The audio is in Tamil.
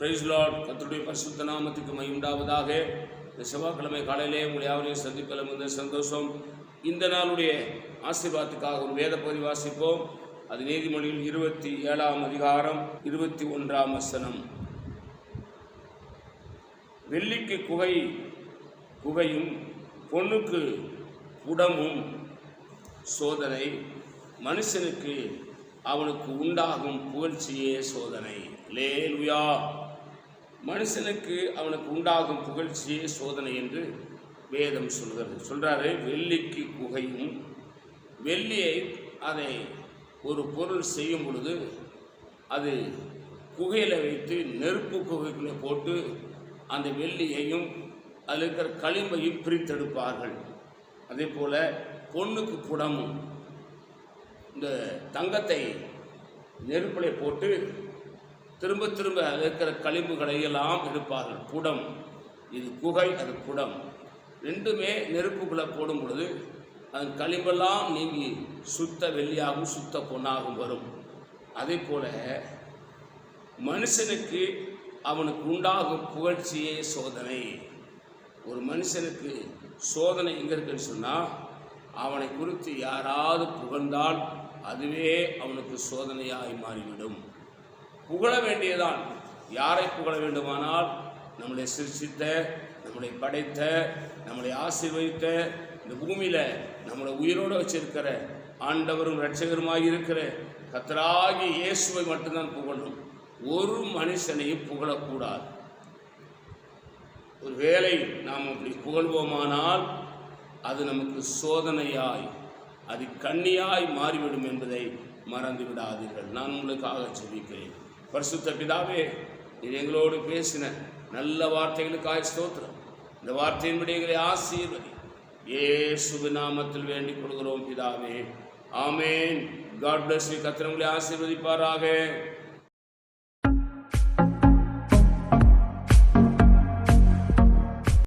Price Lord. கர்த்தருடைய பரிசுத்த நாமத்துக்கு மகிமை உண்டாவதாக. இந்த செவ்வாய்க்கிழமை காலையிலே உங்களை யாவரையும் சந்திப்பதில் மிகுந்த சந்தோஷம். இந்த நாளுடைய ஆசீர்வாதத்துக்காக ஒரு வேத பகுதி வாசிப்போம். அது நீதிமொழியில் 27ஆம் அதிகாரம் 21ஆம் வசனம். வெள்ளிக்கு குகையும் பொன்னுக்கு புடமும் சோதனை, மனுஷனுக்கு அவனுக்கு உண்டாகும் புகழ்ச்சியே சோதனை. அல்லேலூயா. மனுஷனுக்கு அவனுக்கு உண்டாகும் புகழ்ச்சியே சோதனை என்று வேதம் சொல்றாரு. வெள்ளிக்கு குகையும், வெள்ளியை அதை ஒரு பொருள் செய்யும் பொழுது அது குகையில் வைத்து நெருப்பு குகைக்குள்ளே போட்டு அந்த வெள்ளியையும் அதில் இருக்கிற களிம்பையும் பிரித்தெடுப்பார்கள். அதே போல் பொண்ணுக்கு புடமும், இந்த தங்கத்தை நெருப்பில் போட்டு திரும்ப திரும்ப அதில் இருக்கிற களிம்புகளை எல்லாம் எடுப்பார்கள். புடம், இது குகை, அது புடம். ரெண்டுமே நெருப்புக்குள்ளே போடும் பொழுது அதன் களிம்பெல்லாம் நீங்கி சுத்த வெள்ளியாகவும் சுத்த பொன்னாகவும் வரும். அதே போல் மனுஷனுக்கு அவனுக்கு உண்டாகும் புகழ்ச்சியே சோதனை. ஒரு மனுஷனுக்கு சோதனை எங்கே இருக்குன்னு சொன்னால், அவனை குறித்து யாராவது புகழ்ந்தால் அதுவே அவனுக்கு சோதனையாய் மாறிவிடும். புகழ வேண்டியதான். யாரை புகழ வேண்டுமானால், நம்மளை சிருஷ்டித்த, நம்மளை படைத்த, நம்மளை ஆசீர்வதித்த, இந்த பூமியில் நம்மளை உயிரோடு வச்சிருக்கிற ஆண்டவரும் இரட்சகருமாய் இருக்கிற கர்த்தராகிய இயேசுவை மட்டும்தான் புகழணும். ஒரு மனுஷனையும் புகழக்கூடாது. ஒரு வேளை நாம் அப்படி புகழ்வோமானால் அது நமக்கு சோதனையாய், அது கண்ணியாய் மாறிவிடும் என்பதை மறந்து விடாதீர்கள். நான் உங்களுக்காக ஜெபிக்கிறேன். பரிசுத்த பிதாவே, நீர் எங்களோடு பேசின நல்ல வார்த்தைகளுக்காக ஸ்தோத்திரம். இந்த வார்த்தையின்படி எங்களை ஆசீர்வதி. இயேசுவின் நாமத்தில் வேண்டிக் கொள்கிறோம் பிதாவே, ஆமேன். God bless you. கர்த்தர் உங்களை ஆசீர்வதிப்பாராக.